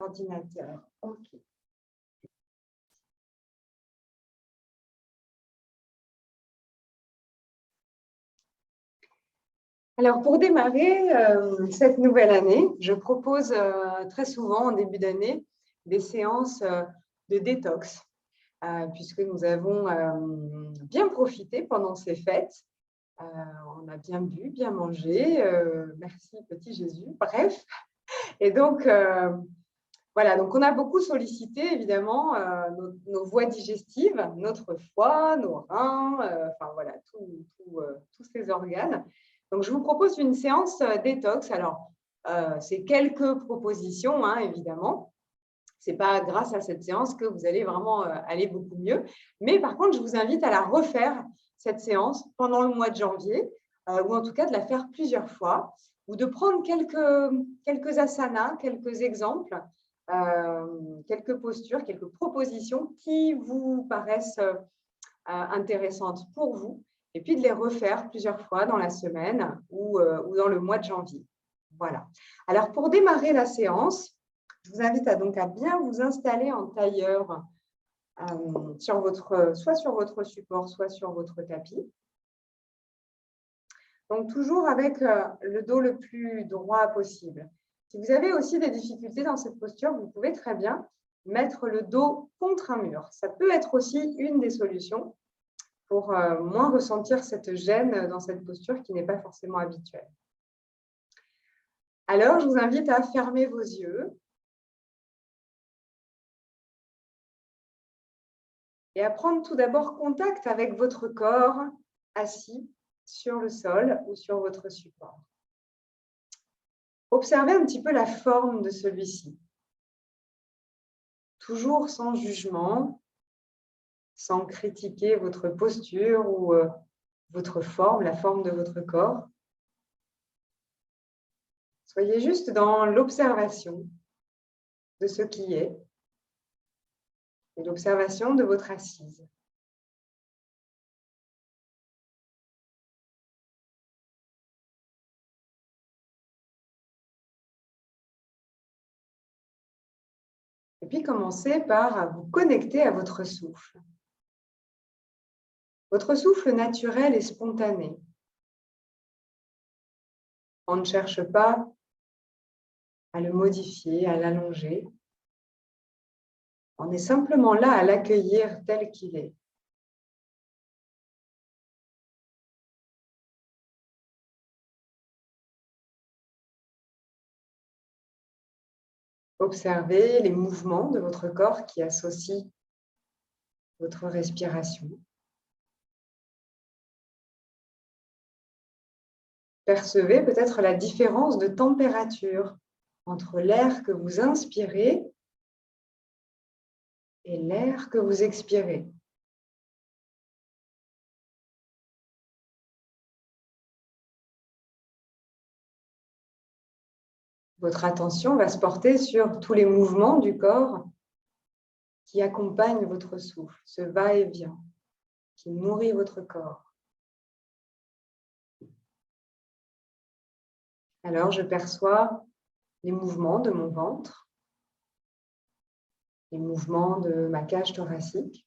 ordinateur. OK. Alors, pour démarrer cette nouvelle année, je propose très souvent en début d'année des séances de détox, puisque nous avons bien profité pendant ces fêtes. On a bien bu, bien mangé. Merci, petit Jésus. Bref. Et donc, voilà, donc on a beaucoup sollicité évidemment nos voies digestives, notre foie, nos reins, enfin voilà, tous ces organes. Donc, je vous propose une séance détox. Alors, c'est quelques propositions, hein, évidemment. Ce n'est pas grâce à cette séance que vous allez vraiment aller beaucoup mieux. Mais par contre, je vous invite à la refaire, cette séance, pendant le mois de janvier, ou en tout cas de la faire plusieurs fois, ou de prendre quelques asanas, quelques exemples, quelques postures, quelques propositions qui vous paraissent intéressantes pour vous, et puis de les refaire plusieurs fois dans la semaine ou dans le mois de janvier. Voilà. Alors, pour démarrer la séance, je vous invite donc à bien vous installer en tailleur soit sur votre support, soit sur votre tapis. Donc, toujours avec le dos le plus droit possible. Si vous avez aussi des difficultés dans cette posture, vous pouvez très bien mettre le dos contre un mur. Ça peut être aussi une des solutions pour moins ressentir cette gêne dans cette posture qui n'est pas forcément habituelle. Alors, je vous invite à fermer vos yeux et à prendre tout d'abord contact avec votre corps assis sur le sol ou sur votre support. Observez un petit peu la forme de celui-ci. Toujours sans jugement, sans critiquer votre posture ou votre forme, la forme de votre corps. Soyez juste dans l'observation de ce qui est et l'observation de votre assise. Et puis, commencez par vous connecter à votre souffle. Votre souffle naturel et spontané. On ne cherche pas à le modifier, à l'allonger. On est simplement là à l'accueillir tel qu'il est. Observez les mouvements de votre corps qui associent votre respiration. Percevez peut-être la différence de température entre l'air que vous inspirez et l'air que vous expirez. Votre attention va se porter sur tous les mouvements du corps qui accompagnent votre souffle, ce va-et-vient qui nourrit votre corps. Alors, je perçois les mouvements de mon ventre, les mouvements de ma cage thoracique,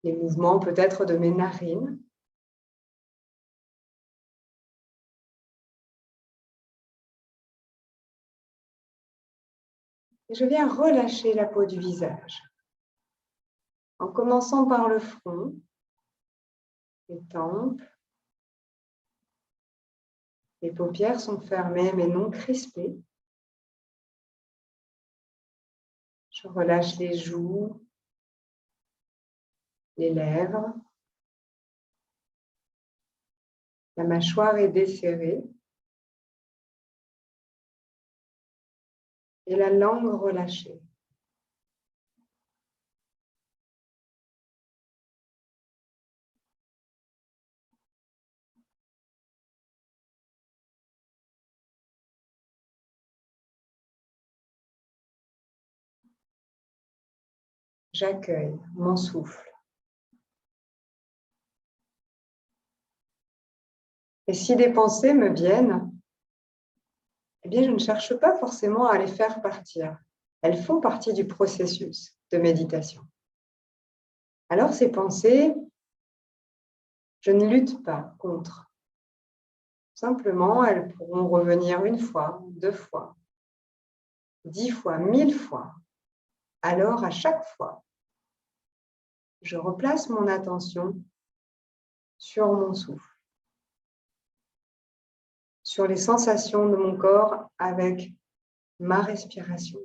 les mouvements peut-être de mes narines. Et je viens relâcher la peau du visage, en commençant par le front, les tempes. Les paupières sont fermées mais non crispées. Je relâche les joues, les lèvres. La mâchoire est desserrée. Et la langue relâchée. J'accueille mon souffle. Et si des pensées me viennent, eh bien, je ne cherche pas forcément à les faire partir. Elles font partie du processus de méditation. Alors, ces pensées, je ne lutte pas contre. Simplement, elles pourront revenir 1 fois, 2 fois, 10 fois, 1000 fois. Alors, à chaque fois, je replace mon attention sur mon souffle, sur les sensations de mon corps avec ma respiration.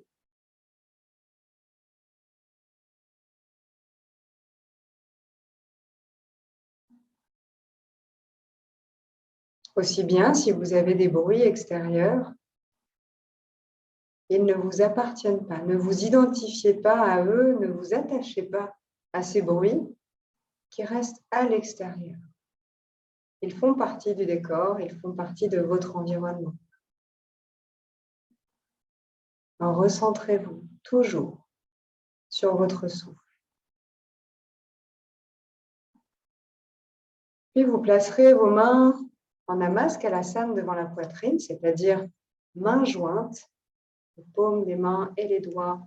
Aussi bien si vous avez des bruits extérieurs, ils ne vous appartiennent pas. Ne vous identifiez pas à eux, ne vous attachez pas à ces bruits qui restent à l'extérieur. Ils font partie du décor, ils font partie de votre environnement. Alors, recentrez-vous toujours sur votre souffle. Puis vous placerez vos mains en Namaskalasana devant la poitrine, c'est-à-dire mains jointes, les paumes des mains et les doigts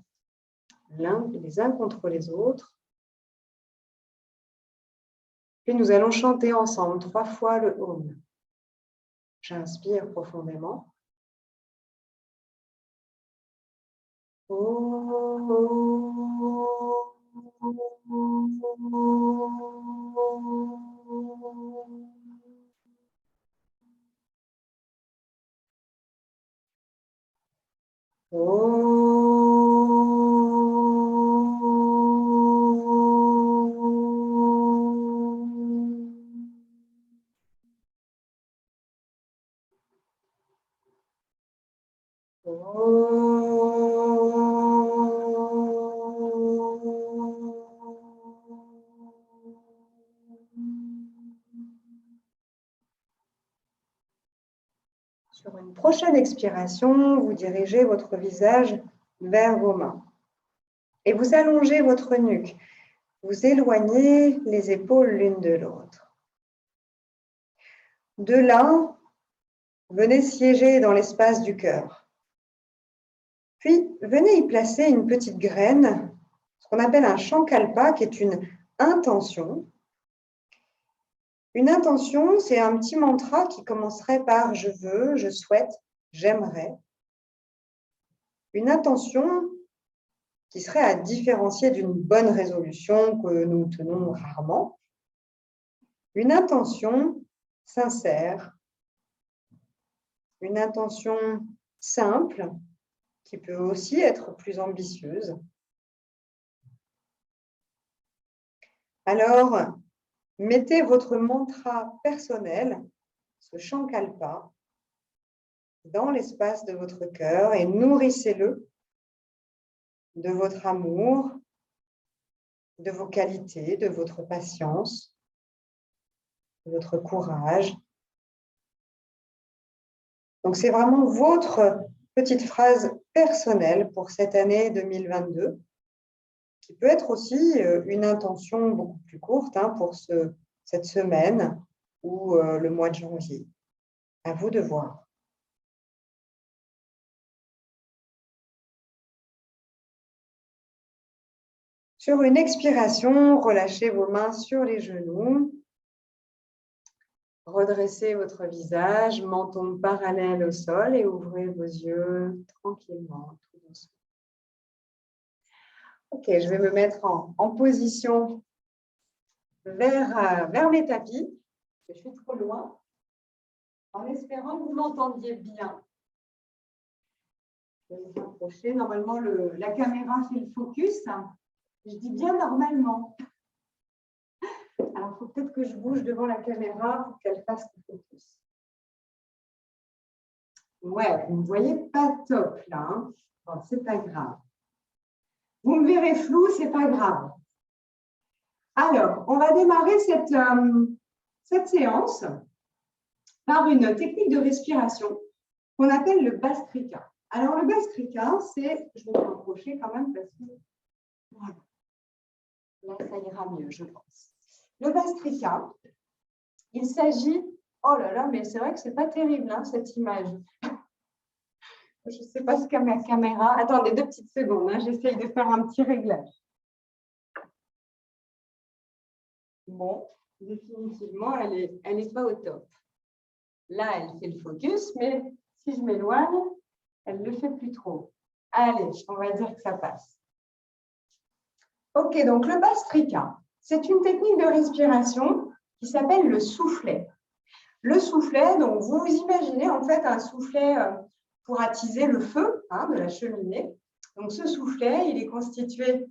les uns contre les autres. Puis nous allons chanter ensemble 3 fois le Om. J'inspire profondément. Sur une prochaine expiration, vous dirigez votre visage vers vos mains et vous allongez votre nuque. Vous éloignez les épaules l'une de l'autre. De là, venez siéger dans l'espace du cœur. Puis, venez y placer une petite graine, ce qu'on appelle un Sankalpa, qui est une intention. Une intention, c'est un petit mantra qui commencerait par « je veux »,« je souhaite »,« j'aimerais ». Une intention qui serait à différencier d'une bonne résolution que nous tenons rarement. Une intention sincère, une intention simple, qui peut aussi être plus ambitieuse. Alors, mettez votre mantra personnel, ce Sankalpa, dans l'espace de votre cœur et nourrissez-le de votre amour, de vos qualités, de votre patience, de votre courage. Donc, c'est vraiment votre petite phrase personnelle pour cette année 2022, qui peut être aussi une intention beaucoup plus courte pour cette semaine ou le mois de janvier. À vous de voir. Sur une expiration, relâchez vos mains sur les genoux. Redressez votre visage, menton parallèle au sol et ouvrez vos yeux tranquillement, tout doucement. Ok, je vais me mettre en position vers mes tapis. Je suis trop loin. En espérant que vous m'entendiez bien. Je vais me rapprocher. Normalement, la caméra fait le focus. Je dis bien normalement. Alors, il faut peut-être que je bouge devant la caméra pour qu'elle fasse le focus. Ouais, vous ne me voyez pas top là. Bon, c'est pas grave. Vous me verrez flou, c'est pas grave. Alors, on va démarrer cette séance par une technique de respiration qu'on appelle le Bhastrika. Alors, le Bhastrika, c'est, je vais me rapprocher quand même parce que voilà. Là, ça ira mieux, je pense. Le Bhastrika, il s'agit, oh là là, mais c'est vrai que c'est pas terrible cette image. Je ne sais pas ce qu'a ma caméra. Attendez 2 petites secondes, hein, j'essaye de faire un petit réglage. Bon, définitivement, elle est pas au top. Là, elle fait le focus, mais si je m'éloigne, elle ne le fait plus trop. Allez, on va dire que ça passe. Ok, donc le Bastrika, c'est une technique de respiration qui s'appelle le soufflet. Le soufflet, donc vous imaginez en fait un soufflet pour attiser le feu de la cheminée. Donc ce soufflet, il est constitué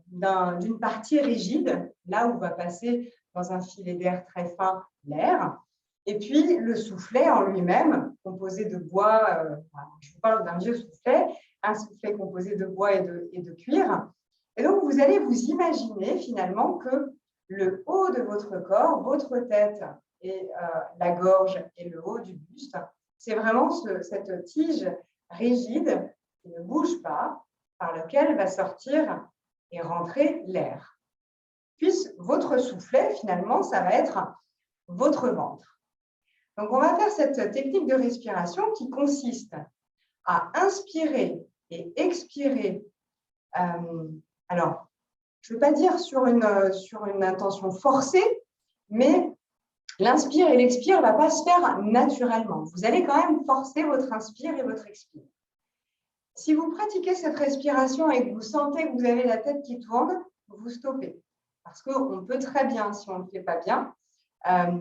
d'une partie rigide, là où va passer dans un filet d'air très fin l'air. Et puis le soufflet en lui-même, composé de bois, je vous parle d'un vieux soufflet, un soufflet composé de bois et de cuir. Et donc vous allez vous imaginer finalement que le haut de votre corps, votre tête et la gorge et le haut du buste, c'est vraiment cette tige rigide qui ne bouge pas, par lequel va sortir et rentrer l'air. Puis votre soufflet, finalement, ça va être votre ventre. Donc, on va faire cette technique de respiration qui consiste à inspirer et expirer. Alors, je ne veux pas dire sur une intention forcée, mais l'inspire et l'expire ne va pas se faire naturellement. Vous allez quand même forcer votre inspire et votre expire. Si vous pratiquez cette respiration et que vous sentez que vous avez la tête qui tourne, vous stoppez. Parce qu'on peut très bien, si on ne le fait pas bien,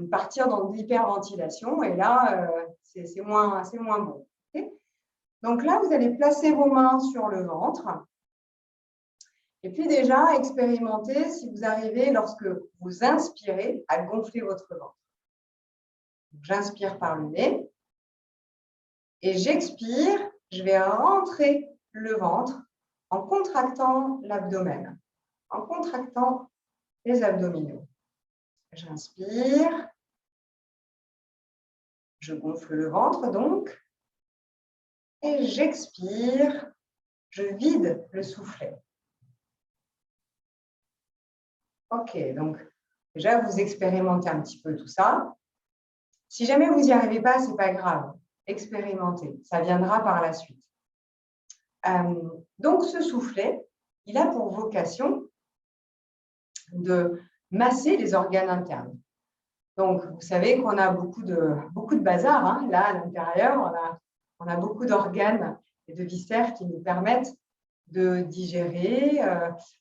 partir dans l'hyperventilation et là, c'est moins bon. Okay. Donc là, vous allez placer vos mains sur le ventre. Et puis déjà, expérimentez si vous arrivez, lorsque vous inspirez, à gonfler votre ventre. J'inspire par le nez et j'expire. Je vais rentrer le ventre en contractant l'abdomen, en contractant les abdominaux. J'inspire, je gonfle le ventre donc, et j'expire, je vide le soufflet. Ok, donc déjà vous expérimentez un petit peu tout ça. Si jamais vous n'y arrivez pas, ce n'est pas grave. Expérimentez, ça viendra par la suite. Donc ce soufflet, il a pour vocation de masser les organes internes. Donc, vous savez qu'on a beaucoup de bazar. Là, à l'intérieur, on a beaucoup d'organes et de viscères qui nous permettent de digérer,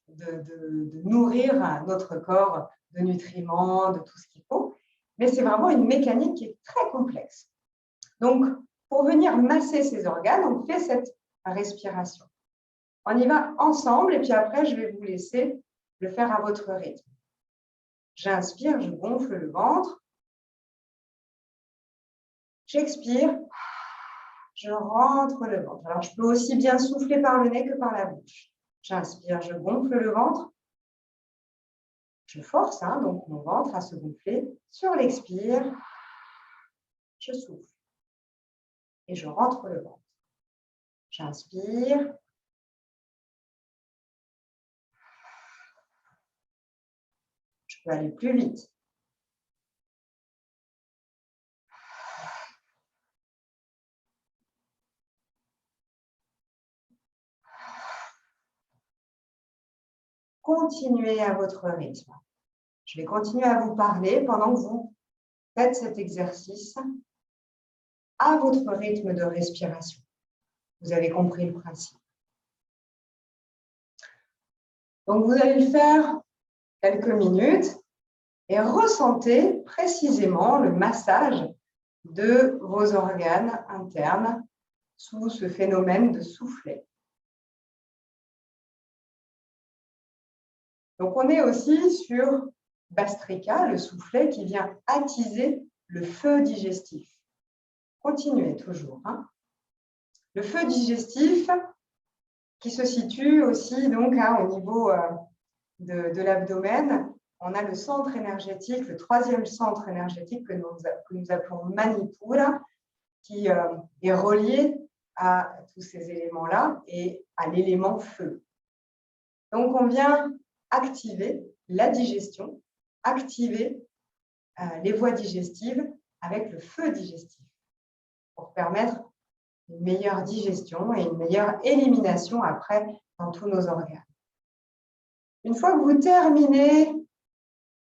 de nourrir notre corps de nutriments, de tout ce qu'il faut. Mais c'est vraiment une mécanique qui est très complexe. Donc, pour venir masser ces organes, on fait cette respiration. On y va ensemble et puis après, je vais vous laisser le faire à votre rythme. J'inspire, je gonfle le ventre. J'expire, je rentre le ventre. Alors, je peux aussi bien souffler par le nez que par la bouche. J'inspire, je gonfle le ventre. Je force donc mon ventre à se gonfler. Sur l'expire, je souffle et je rentre le ventre. J'inspire. Je peux aller plus vite. Continuez à votre rythme. Je vais continuer à vous parler pendant que vous faites cet exercice à votre rythme de respiration. Vous avez compris le principe. Donc, vous allez le faire quelques minutes et ressentez précisément le massage de vos organes internes sous ce phénomène de soufflet. Donc, on est aussi sur Bastrika, le soufflet qui vient attiser le feu digestif. Continuez toujours. Le feu digestif qui se situe aussi donc, au niveau de l'abdomen. On a le centre énergétique, le troisième centre énergétique que nous appelons Manipura, qui est relié à tous ces éléments-là et à l'élément feu. Donc, on vient activer la digestion, activer les voies digestives avec le feu digestif pour permettre une meilleure digestion et une meilleure élimination après dans tous nos organes. Une fois que vous terminez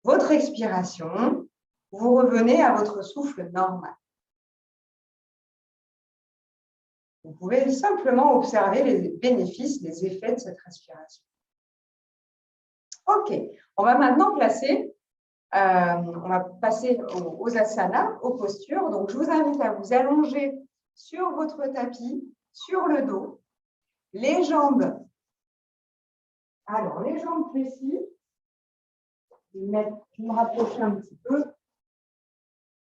votre expiration, vous revenez à votre souffle normal. Vous pouvez simplement observer les bénéfices, les effets de cette respiration. Ok, on va maintenant on va passer aux asanas, aux postures. Donc, je vous invite à vous allonger sur votre tapis, sur le dos, les jambes. Alors, les jambes fléchies. Je vais me rapprocher un petit peu.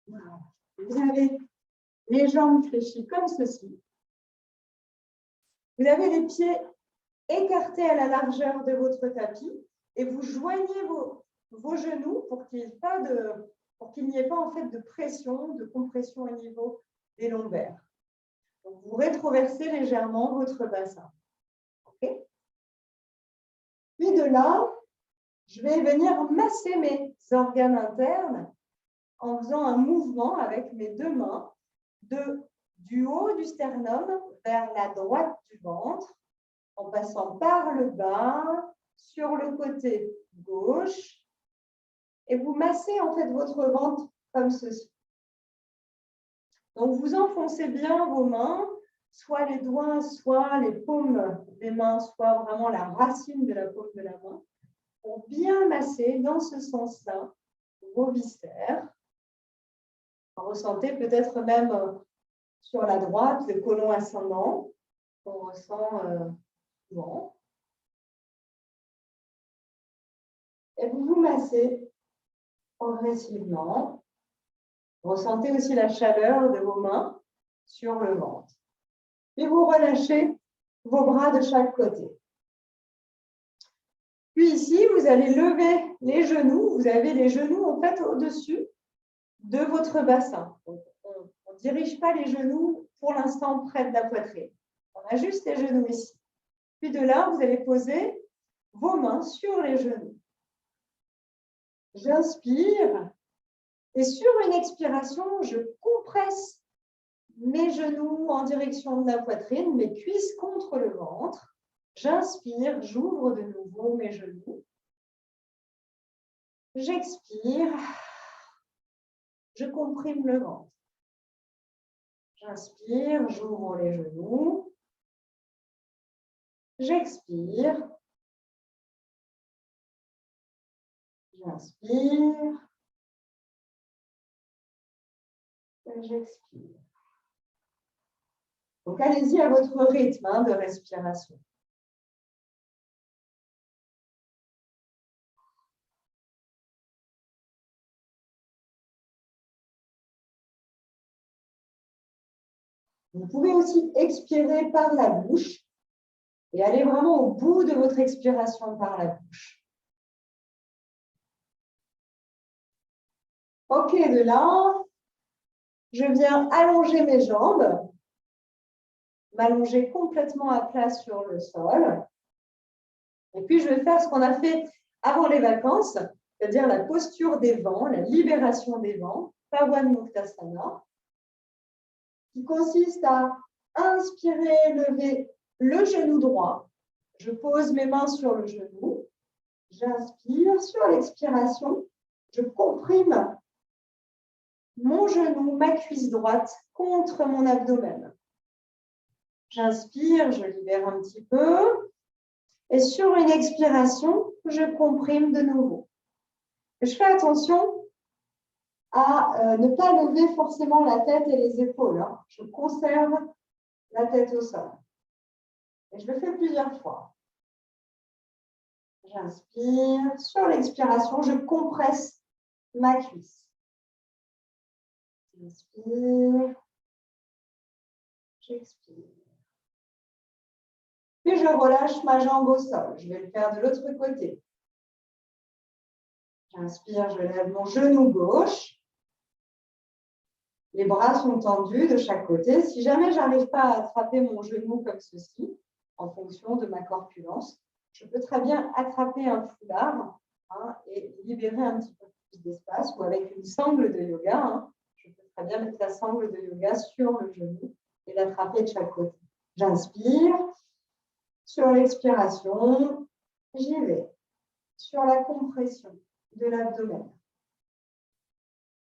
Voilà. Vous avez les jambes fléchies comme ceci. Vous avez les pieds écartés à la largeur de votre tapis et vous joignez vos genoux pour qu'il n'y ait pas en fait de pression, de compression au niveau des lombaires. Donc, vous rétroversez légèrement votre bassin. Okay. Puis de là, je vais venir masser mes organes internes en faisant un mouvement avec mes deux mains du haut du sternum vers la droite du ventre, en passant par le bas, sur le côté gauche, et vous massez en fait votre ventre comme ceci. Donc, vous enfoncez bien vos mains, soit les doigts, soit les paumes des mains, soit vraiment la racine de la paume de la main, pour bien masser dans ce sens-là vos viscères. Ressentez peut-être même sur la droite le côlon ascendant qu'on ressent souvent. Et vous vous massez progressivement. Ressentez aussi la chaleur de vos mains sur le ventre. Et vous relâchez vos bras de chaque côté. Puis ici, vous allez lever les genoux. Vous avez les genoux en fait au-dessus de votre bassin. Donc, on ne dirige pas les genoux pour l'instant près de la poitrine. On a juste les genoux ici. Puis de là, vous allez poser vos mains sur les genoux. J'inspire et sur une expiration, je compresse mes genoux en direction de la poitrine, mes cuisses contre le ventre. J'inspire, j'ouvre de nouveau mes genoux. J'expire, je comprime le ventre. J'inspire, j'ouvre les genoux. J'expire. J'inspire. Et j'expire. Donc, allez-y à votre rythme de respiration. Vous pouvez aussi expirer par la bouche et aller vraiment au bout de votre expiration par la bouche. Ok, de là, je viens allonger mes jambes, m'allonger complètement à plat sur le sol. Et puis, je vais faire ce qu'on a fait avant les vacances, c'est-à-dire la posture des vents, la libération des vents, Pawanmuktasana, qui consiste à inspirer, lever le genou droit. Je pose mes mains sur le genou. J'inspire. Sur l'expiration, je comprime mon genou, ma cuisse droite contre mon abdomen. J'inspire, je libère un petit peu. Et sur une expiration, je comprime de nouveau. Je fais attention à ne pas lever forcément la tête et les épaules. Je conserve la tête au sol. Et je le fais plusieurs fois. J'inspire. Sur l'expiration, je compresse ma cuisse. J'inspire. J'expire. Puis je relâche ma jambe au sol. Je vais le faire de l'autre côté. J'inspire, je lève mon genou gauche. Les bras sont tendus de chaque côté. Si jamais je n'arrive pas à attraper mon genou comme ceci, en fonction de ma corpulence, je peux très bien attraper un foulard et libérer un petit peu plus d'espace, ou avec une sangle de yoga. Je peux très bien mettre la sangle de yoga sur le genou et l'attraper de chaque côté. J'inspire. Sur l'expiration, j'y vais. Sur la compression de l'abdomen.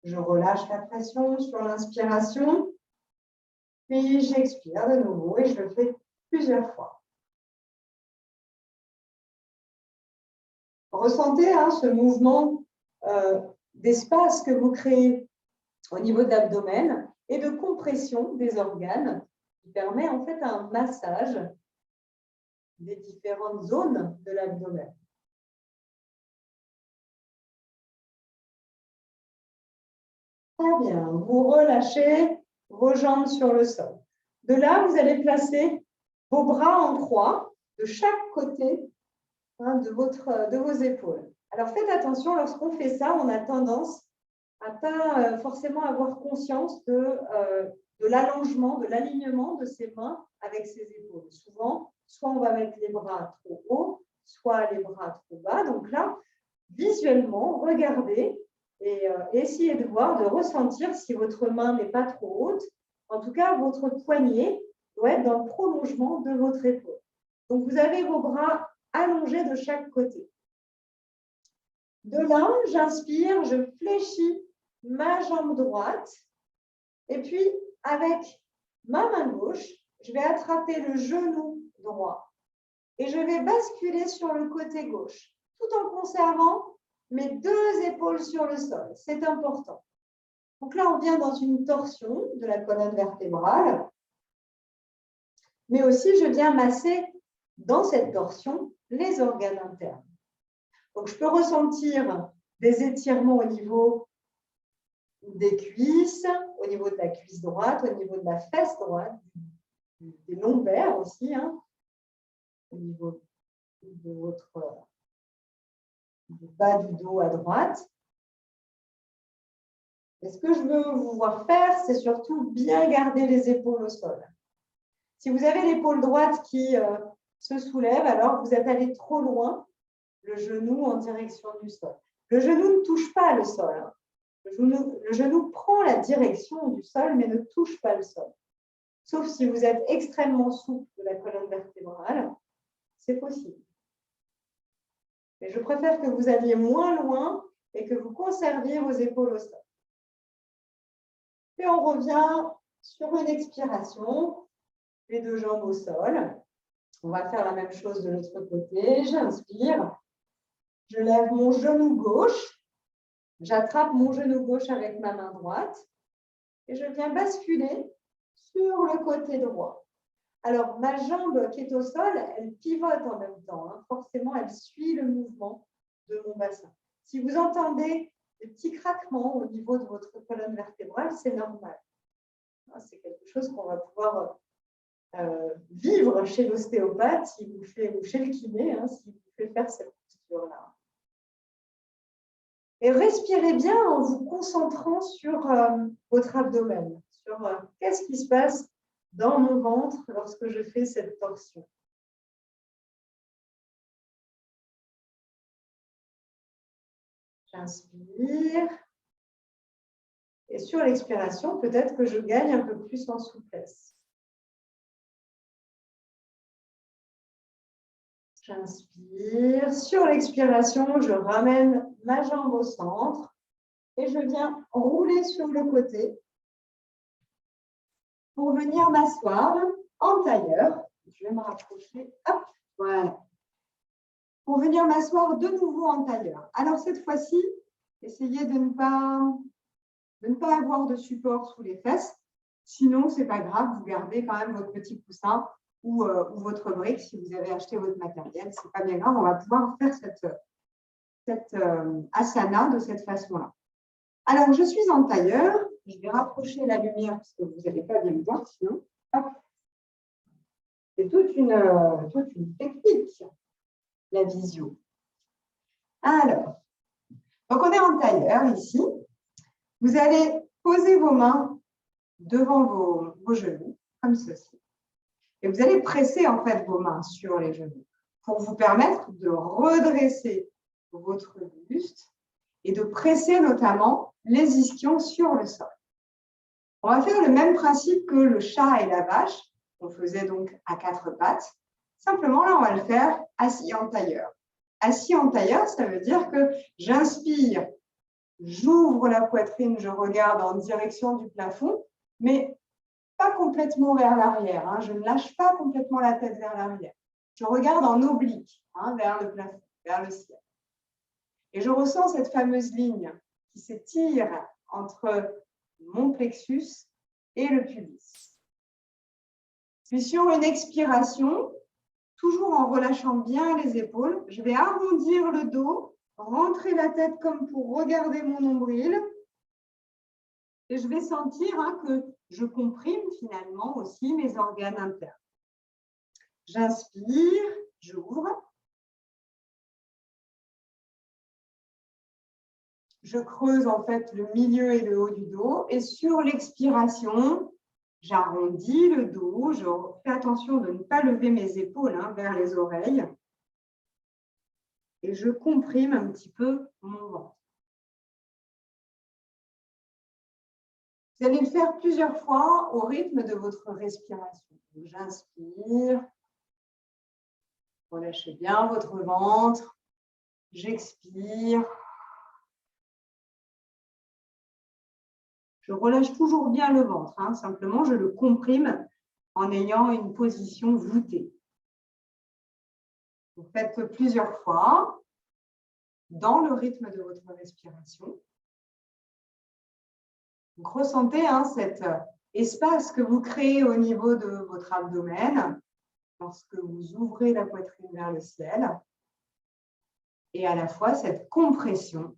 Je relâche la pression sur l'inspiration. Puis j'expire de nouveau et je le fais plusieurs fois. Ressentez ce mouvement d'espace que vous créez au niveau de l'abdomen et de compression des organes qui permet en fait un massage des différentes zones de l'abdomen. Très bien, vous relâchez vos jambes sur le sol. De là, vous allez placer vos bras en croix de chaque côté de vos épaules. Alors faites attention, lorsqu'on fait ça, on a tendance à pas forcément avoir conscience de l'allongement, de l'alignement de ses mains avec ses épaules. Souvent, soit on va mettre les bras trop haut, soit les bras trop bas. Donc là, visuellement, regardez et essayez de voir, de ressentir si votre main n'est pas trop haute. En tout cas, votre poignet doit être dans le prolongement de votre épaule. Donc, vous avez vos bras allongés de chaque côté. De là, j'inspire, je fléchis ma jambe droite et puis, avec ma main gauche, je vais attraper le genou droit et je vais basculer sur le côté gauche, tout en conservant mes deux épaules sur le sol. C'est important. Donc là, on vient dans une torsion de la colonne vertébrale, mais aussi je viens masser dans cette torsion les organes internes. Donc, je peux ressentir des étirements au niveau des cuisses, au niveau de la cuisse droite, au niveau de la fesse droite, des lombaires aussi, au niveau de votre du bas du dos à droite. Et ce que je veux vous voir faire, c'est surtout bien garder les épaules au sol. Si vous avez l'épaule droite qui se soulève, alors vous êtes allé trop loin, le genou en direction du sol. Le genou ne touche pas le sol. Le genou prend la direction du sol, mais ne touche pas le sol. Sauf si vous êtes extrêmement souple de la colonne vertébrale, c'est possible. Mais je préfère que vous alliez moins loin et que vous conserviez vos épaules au sol. Puis on revient sur une expiration, les deux jambes au sol. On va faire la même chose de l'autre côté. J'inspire, je lève mon genou gauche, j'attrape mon genou gauche avec ma main droite et je viens basculer sur le côté droit. Alors, ma jambe qui est au sol, elle pivote en même temps. Forcément, elle suit le mouvement de mon bassin. Si vous entendez des petits craquements au niveau de votre colonne vertébrale, c'est normal. C'est quelque chose qu'on va pouvoir vivre chez l'ostéopathe ou chez le kiné, s'il vous fait faire cette posture-là. Et respirez bien en vous concentrant sur votre abdomen, sur qu'est-ce qui se passe dans mon ventre lorsque je fais cette torsion. J'inspire. Et sur l'expiration, peut-être que je gagne un peu plus en souplesse. J'inspire. Sur l'expiration, je ramène ma jambe au centre et je viens rouler sur le côté pour venir m'asseoir en tailleur. Je vais me rapprocher. Hop, voilà. Pour venir m'asseoir de nouveau en tailleur. Alors, cette fois-ci, essayez de ne pas avoir de support sous les fesses. Sinon, ce n'est pas grave, vous gardez quand même votre petit coussin ou votre brique si vous avez acheté votre matériel. Ce n'est pas bien grave, on va pouvoir faire cette asana de cette façon-là. Alors, je suis en tailleur. Je vais rapprocher la lumière parce que vous n'allez pas bien me voir sinon. C'est toute une technique, la visio. Alors, donc on est en tailleur ici. Vous allez poser vos mains devant vos genoux, comme ceci. Et vous allez presser en fait vos mains sur les genoux pour vous permettre de redresser votre buste et de presser notamment les ischions sur le sol. On va faire le même principe que le chat et la vache, qu'on faisait donc à 4 pattes. Simplement, là, on va le faire assis en tailleur. Assis en tailleur, ça veut dire que j'inspire, j'ouvre la poitrine, je regarde en direction du plafond, mais pas complètement vers l'arrière. Hein. Je ne lâche pas complètement la tête vers l'arrière. Je regarde en oblique, hein, vers le plafond, vers le ciel. Et je ressens cette fameuse ligne qui s'étire entre mon plexus et le pubis. Puis sur une expiration, toujours en relâchant bien les épaules, je vais arrondir le dos, rentrer la tête comme pour regarder mon nombril. Et je vais sentir que je comprime finalement aussi mes organes internes. J'inspire, j'ouvre. Je creuse en fait le milieu et le haut du dos. Et sur l'expiration, j'arrondis le dos. Je fais attention de ne pas lever mes épaules vers les oreilles. Et je comprime un petit peu mon ventre. Vous allez le faire plusieurs fois au rythme de votre respiration. J'inspire. Relâchez bien votre ventre. J'expire. Je relâche toujours bien le ventre. Simplement, je le comprime en ayant une position voûtée. Vous faites plusieurs fois dans le rythme de votre respiration. Donc, ressentez cet espace que vous créez au niveau de votre abdomen lorsque vous ouvrez la poitrine vers le ciel et à la fois cette compression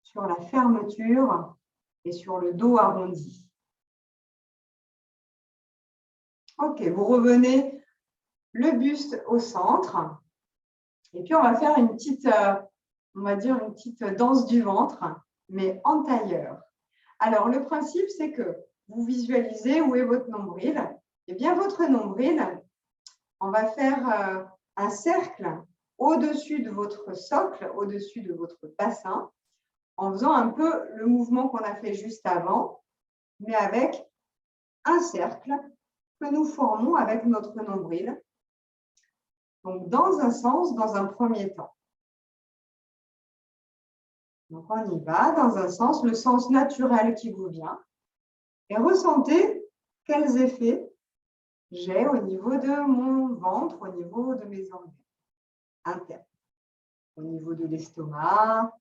sur la fermeture et sur le dos arrondi. Ok, vous revenez le buste au centre. Et puis, on va faire une petite, on va dire une petite danse du ventre, mais en tailleur. Alors, le principe, c'est que vous visualisez où est votre nombril. Eh bien, votre nombril, on va faire un cercle au-dessus de votre socle, au-dessus de votre bassin, en faisant un peu le mouvement qu'on a fait juste avant, mais avec un cercle que nous formons avec notre nombril. Donc, dans un sens, dans un premier temps. Donc, on y va dans un sens, le sens naturel qui vous vient. Et ressentez quels effets j'ai au niveau de mon ventre, au niveau de mes organes internes, au niveau de l'estomac,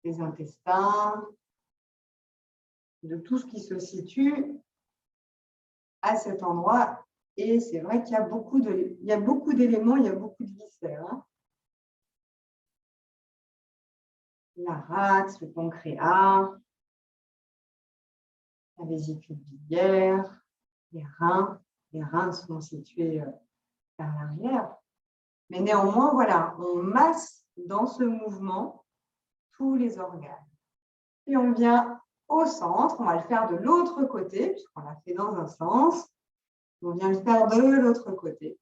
des intestins, de tout ce qui se situe à cet endroit. Et c'est vrai qu'il y a beaucoup d'éléments, il y a beaucoup de viscères. La rate, le pancréas, la vésicule biliaire, les reins. Les reins sont situés vers l'arrière. Mais néanmoins, voilà, on masse dans ce mouvement tous les organes. Et on vient au centre, on va le faire de l'autre côté, puisqu'on l'a fait dans un sens. On vient le faire de l'autre côté.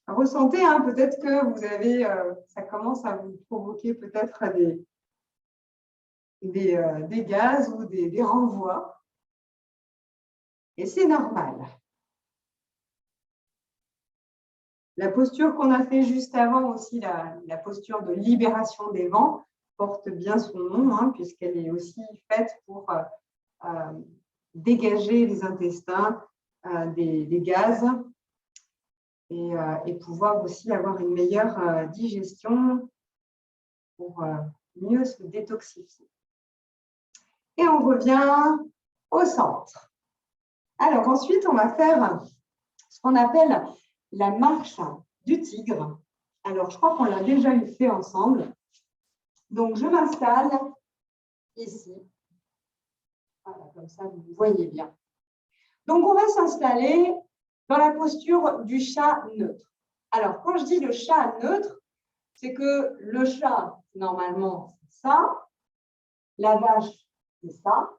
Ressentez, peut-être que vous avez, ça commence à vous provoquer peut-être des gaz ou des renvois. Et c'est normal. La posture qu'on a fait juste avant aussi, la posture de libération des vents, porte bien son nom, puisqu'elle est aussi faite pour dégager les intestins des gaz et pouvoir aussi avoir une meilleure digestion pour mieux se détoxifier. Et on revient au centre. Alors ensuite, on va faire ce qu'on appelle la marche du tigre. Alors, je crois qu'on l'a déjà fait ensemble. Donc, je m'installe ici. Voilà, comme ça, vous voyez bien. Donc, on va s'installer dans la posture du chat neutre. Alors, quand je dis le chat neutre, c'est que le chat, normalement, c'est ça. La vache, c'est ça.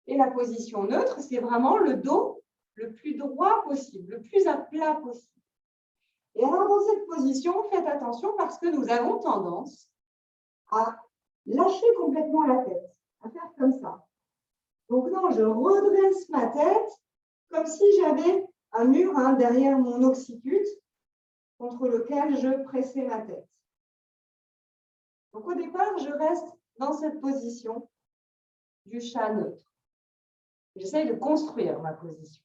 Et la position neutre, c'est vraiment le dos le plus droit possible, le plus à plat possible. Et alors, dans cette position, faites attention parce que nous avons tendance à lâcher complètement la tête, à faire comme ça. Donc non, je redresse ma tête comme si j'avais un mur derrière mon occiput contre lequel je pressais ma tête. Donc au départ, je reste dans cette position du chat neutre. J'essaye de construire ma position,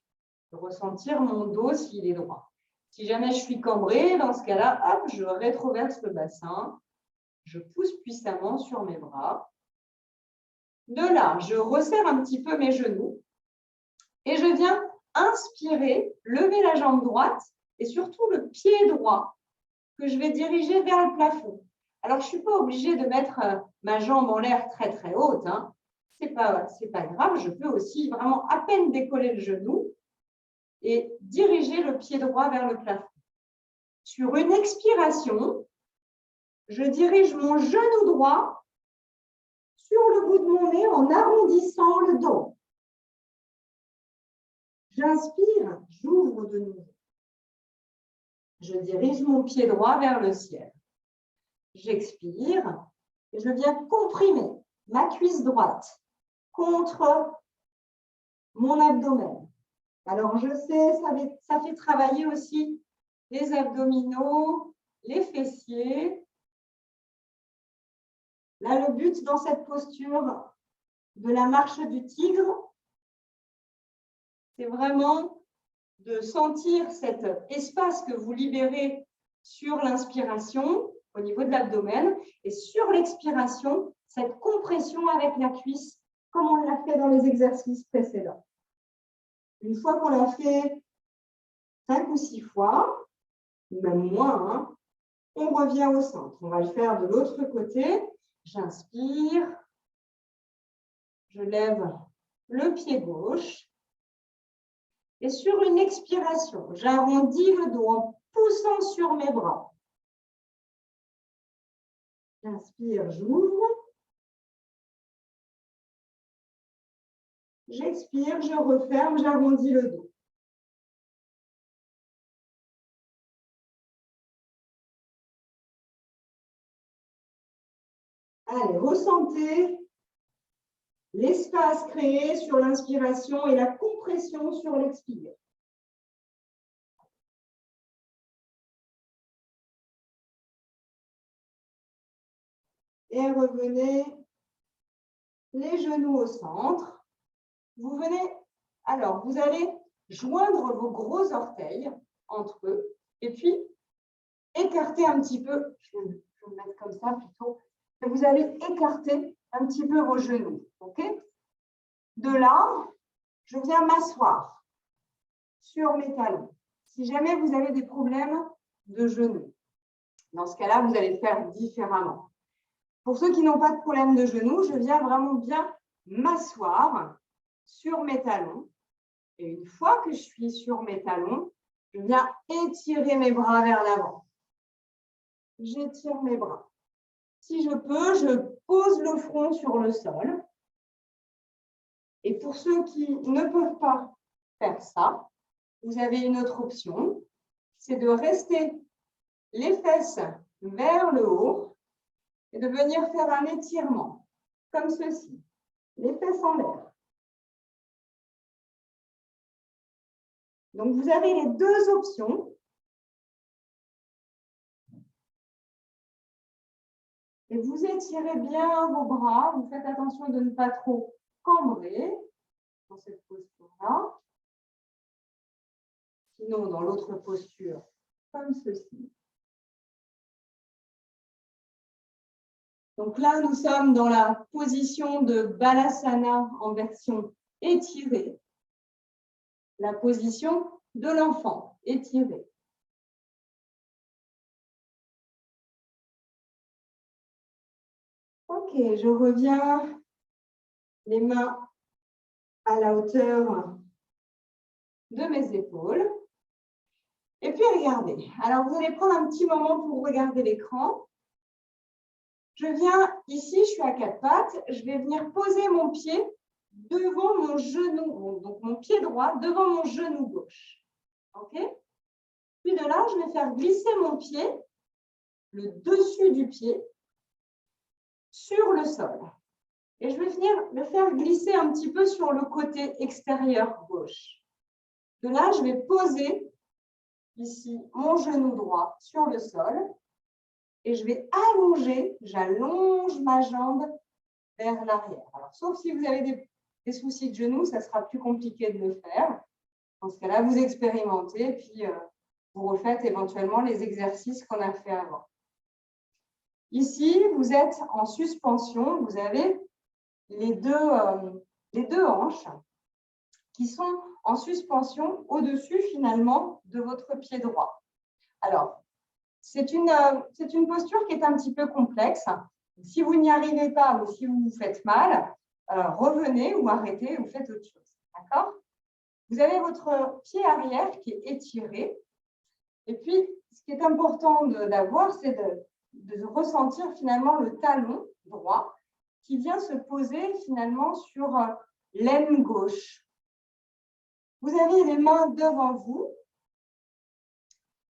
de ressentir mon dos s'il est droit. Si jamais je suis cambrée, dans ce cas-là, hop, je rétroverse le bassin, je pousse puissamment sur mes bras. De là, je resserre un petit peu mes genoux et je viens inspirer, lever la jambe droite et surtout le pied droit que je vais diriger vers le plafond. Alors, je ne suis pas obligée de mettre ma jambe en l'air très, très haute. Hein. Ce n'est pas grave, je peux aussi vraiment à peine décoller le genou et diriger le pied droit vers le plafond. Sur une expiration, je dirige mon genou droit sur le bout de mon nez en arrondissant le dos. J'inspire, j'ouvre de nouveau. Je dirige mon pied droit vers le ciel. J'expire et je viens comprimer ma cuisse droite contre mon abdomen. Alors, je sais, ça fait travailler aussi les abdominaux, les fessiers. Là, le but dans cette posture de la marche du tigre, c'est vraiment de sentir cet espace que vous libérez sur l'inspiration au niveau de l'abdomen et sur l'expiration, cette compression avec la cuisse comme on l'a fait dans les exercices précédents. Une fois qu'on l'a fait 5 ou 6 fois, même moins, hein, on revient au centre. On va le faire de l'autre côté. J'inspire, je lève le pied gauche et sur une expiration, j'arrondis le dos en poussant sur mes bras. J'inspire, j'ouvre. J'expire, je referme, j'arrondis le dos. Allez, ressentez l'espace créé sur l'inspiration et la compression sur l'expire. Et revenez les genoux au centre. Vous venez, alors vous allez joindre vos gros orteils entre eux et puis écarter un petit peu, je vais me mettre comme ça plutôt, et vous allez écarter un petit peu vos genoux. Ok? De là, je viens m'asseoir sur mes talons. Si jamais vous avez des problèmes de genoux, dans ce cas-là, vous allez le faire différemment. Pour ceux qui n'ont pas de problème de genoux, je viens vraiment bien m'asseoir sur mes talons. Et une fois que je suis sur mes talons, je viens étirer mes bras vers l'avant. J'étire mes bras. Si je peux, je pose le front sur le sol. Et pour ceux qui ne peuvent pas faire ça, vous avez une autre option, c'est de rester les fesses vers le haut et de venir faire un étirement, comme ceci, les fesses en l'air. Donc, vous avez les deux options. Et vous étirez bien vos bras. Vous faites attention de ne pas trop cambrer dans cette posture-là. Sinon, dans l'autre posture, comme ceci. Donc là, nous sommes dans la position de Balasana en version étirée. La position de l'enfant étirée. Ok, je reviens les mains à la hauteur de mes épaules. Et puis, regardez. Alors, vous allez prendre un petit moment pour regarder l'écran. Je viens ici, je suis à 4 pattes. Je vais venir poser mon pied devant mon genou, donc mon pied droit devant mon genou gauche. OK? Puis de là, je vais faire glisser mon pied, le dessus du pied, sur le sol. Et je vais venir le faire glisser un petit peu sur le côté extérieur gauche. De là, je vais poser ici mon genou droit sur le sol et je vais allonger, j'allonge ma jambe vers l'arrière. Alors, sauf si vous avez des soucis de genoux, ça sera plus compliqué de le faire. Dans ce cas-là, vous expérimentez, puis vous refaites éventuellement les exercices qu'on a fait avant. Ici, vous êtes en suspension, vous avez les deux hanches qui sont en suspension au-dessus finalement de votre pied droit. Alors, c'est une posture qui est un petit peu complexe. Si vous n'y arrivez pas ou si vous vous faites mal, revenez ou arrêtez ou faites autre chose. D'accord? Vous avez votre pied arrière qui est étiré. Et puis, ce qui est important d'avoir, c'est de ressentir finalement le talon droit qui vient se poser finalement sur l'aine gauche. Vous avez les mains devant vous.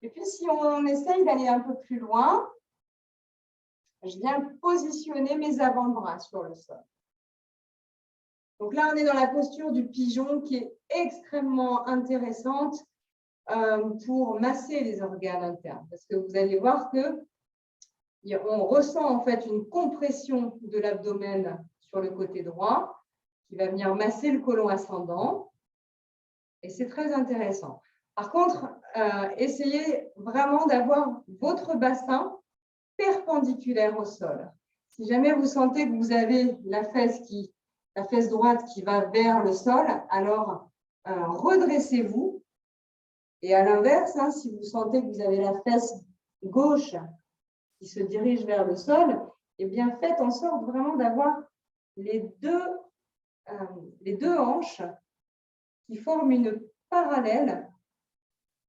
Et puis, si on essaye d'aller un peu plus loin, je viens positionner mes avant-bras sur le sol. Donc là, on est dans la posture du pigeon qui est extrêmement intéressante pour masser les organes internes. Parce que vous allez voir que on ressent en fait une compression de l'abdomen sur le côté droit qui va venir masser le côlon ascendant. Et c'est très intéressant. Par contre, essayez vraiment d'avoir votre bassin perpendiculaire au sol. Si jamais vous sentez que vous avez la fesse droite qui va vers le sol, alors redressez-vous. Et à l'inverse, si vous sentez que vous avez la fesse gauche qui se dirige vers le sol, eh bien, faites en sorte vraiment d'avoir les deux hanches qui forment une parallèle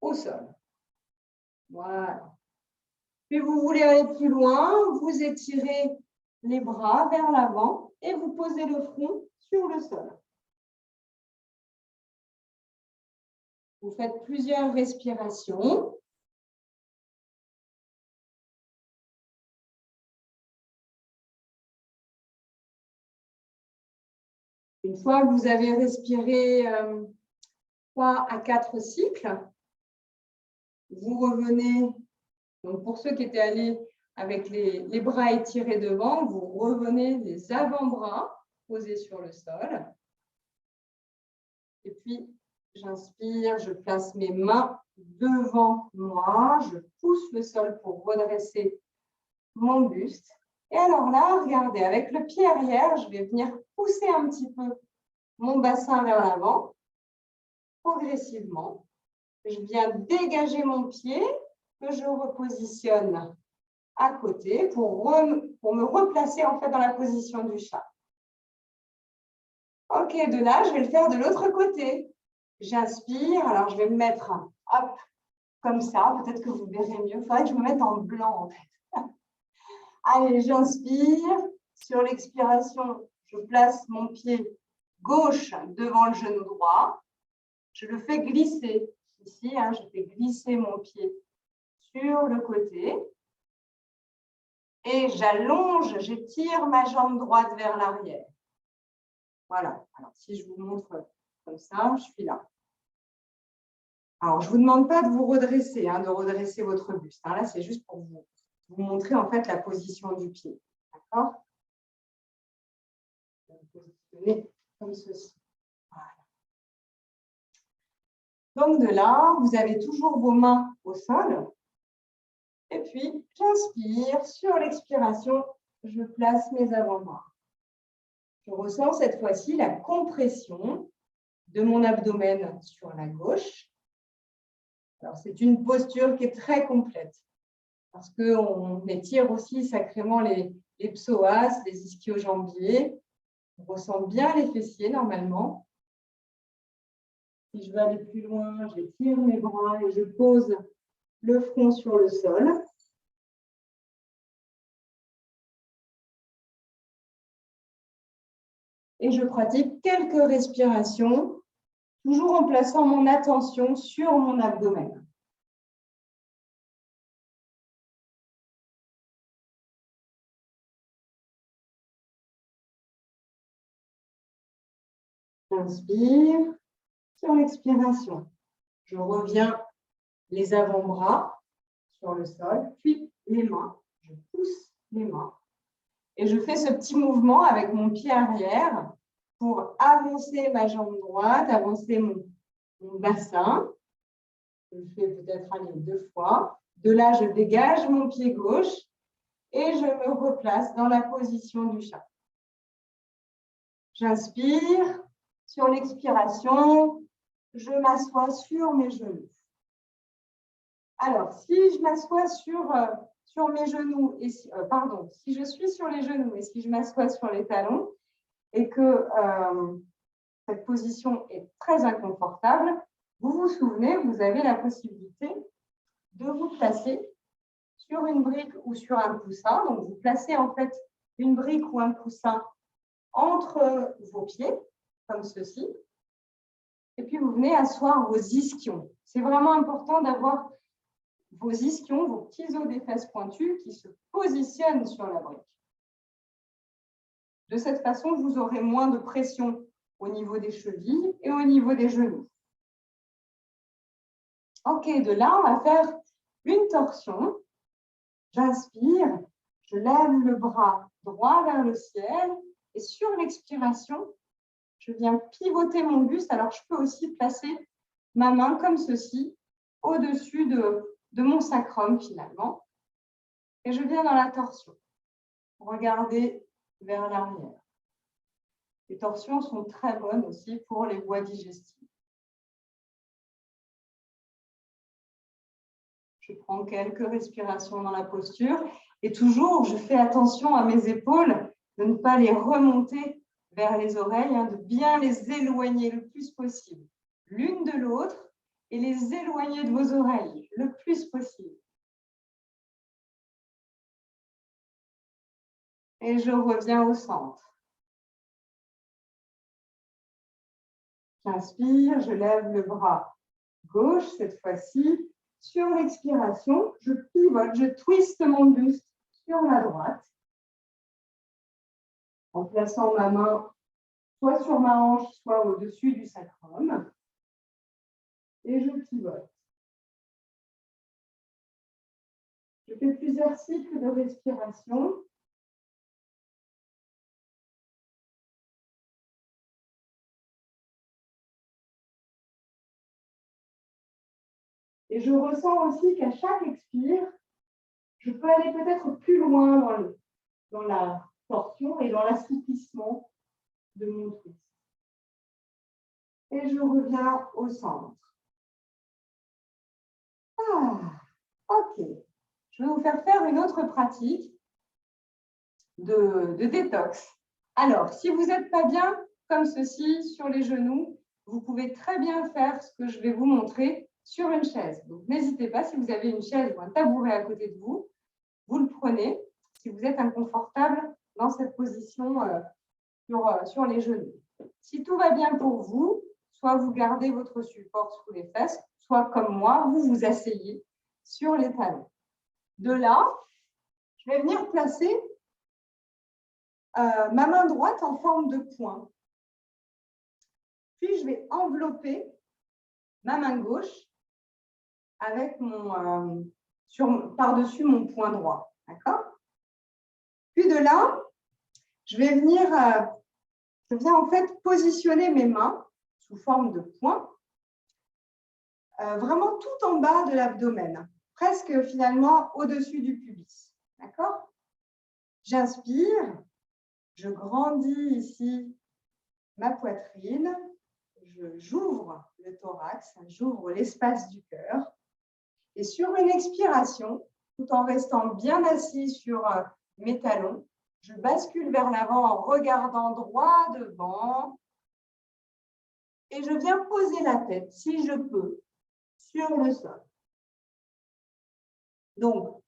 au sol. Voilà. Puis vous voulez aller plus loin, vous étirez les bras vers l'avant et vous posez le front sur le sol. Vous faites plusieurs respirations. Une fois que vous avez respiré 3 à 4 cycles, vous revenez, donc pour ceux qui étaient allés avec les bras étirés devant, vous revenez les avant-bras posés sur le sol. Et puis, j'inspire, je place mes mains devant moi, je pousse le sol pour redresser mon buste. Et alors là, regardez, avec le pied arrière, je vais venir pousser un petit peu mon bassin vers l'avant, progressivement. Je viens dégager mon pied, que je repositionne à côté pour me replacer en fait dans la position du chat. Ok, de là, je vais le faire de l'autre côté. J'inspire, alors je vais me mettre hop, comme ça, peut-être que vous verrez mieux. Il faudrait que je me mette en blanc en fait. Allez, j'inspire. Sur l'expiration, je place mon pied gauche devant le genou droit. Je le fais glisser. Ici, je fais glisser mon pied sur le côté. Et j'allonge, j'étire ma jambe droite vers l'arrière. Voilà. Alors, si je vous montre comme ça, je suis là. Alors, je ne vous demande pas de vous redresser, de redresser votre buste. Là, c'est juste pour vous montrer en fait la position du pied. D'accord? Je vais me positionner comme ceci. Voilà. Donc, de là, vous avez toujours vos mains au sol. Et puis, j'inspire. Sur l'expiration, je place mes avant-bras. Je ressens cette fois-ci la compression de mon abdomen sur la gauche. Alors, c'est une posture qui est très complète parce qu'on étire aussi sacrément les psoas, les ischio-jambiers. On ressent bien les fessiers normalement. Si je veux aller plus loin, j'étire mes bras et je pose le front sur le sol. Et je pratique quelques respirations, toujours en plaçant mon attention sur mon abdomen. J'inspire. Sur l'expiration, je reviens les avant-bras sur le sol, puis les mains. Je pousse les mains. Et je fais ce petit mouvement avec mon pied arrière pour avancer ma jambe droite, avancer mon bassin. Je le fais peut-être aller 2 fois. De là, je dégage mon pied gauche et je me replace dans la position du chat. J'inspire. Sur l'expiration, je m'assois sur mes genoux. Alors, si je m'assois sur mes genoux, et si je suis sur les genoux et si je m'assois sur les talons et que cette position est très inconfortable, vous vous souvenez, vous avez la possibilité de vous placer sur une brique ou sur un coussin. Donc, vous placez en fait une brique ou un coussin entre vos pieds, comme ceci. Et puis, vous venez asseoir vos ischions. C'est vraiment important d'avoir vos ischions, vos petits os des fesses pointus qui se positionnent sur la brique. De cette façon, vous aurez moins de pression au niveau des chevilles et au niveau des genoux. Ok, de là, on va faire une torsion. J'inspire, je lève le bras droit vers le ciel et sur l'expiration, je viens pivoter mon buste. Alors, je peux aussi placer ma main comme ceci au-dessus de mon sacrum finalement. Et je viens dans la torsion. Regardez vers l'arrière. Les torsions sont très bonnes aussi pour les voies digestives. Je prends quelques respirations dans la posture et toujours, je fais attention à mes épaules, de ne pas les remonter vers les oreilles, de bien les éloigner le plus possible l'une de l'autre et les éloigner de vos oreilles le plus possible. Et je reviens au centre. J'inspire, je lève le bras gauche cette fois-ci. Sur l'expiration, je pivote, je twiste mon buste sur la droite en plaçant ma main soit sur ma hanche, soit au-dessus du sacrum. Et je pivote. Je fais plusieurs cycles de respiration. Et je ressens aussi qu'à chaque expire, je peux aller peut-être plus loin dans la torsion et dans l'assouplissement de mon twist. Et je reviens au centre. Ok. Je vais vous faire une autre pratique de détox. Alors, si vous n'êtes pas bien comme ceci sur les genoux, vous pouvez très bien faire ce que je vais vous montrer sur une chaise. Donc, n'hésitez pas, si vous avez une chaise ou un tabouret à côté de vous, vous le prenez si vous êtes inconfortable dans cette position sur les genoux. Si tout va bien pour vous, soit vous gardez votre support sous les fesses, soit comme moi, vous vous asseyez sur les talons. De là, je vais venir placer ma main droite en forme de poing. Puis, je vais envelopper ma main gauche avec par-dessus mon poing droit. D'accord? Puis de là, je viens en fait positionner mes mains sous forme de poing, vraiment tout en bas de l'abdomen, presque finalement au-dessus du pubis. D'accord? J'inspire, je grandis ici ma poitrine, j'ouvre le thorax, j'ouvre l'espace du cœur. Et sur une expiration, tout en restant bien assis sur mes talons, je bascule vers l'avant en regardant droit devant. Et je viens poser la tête, si je peux, sur le sol. Donc,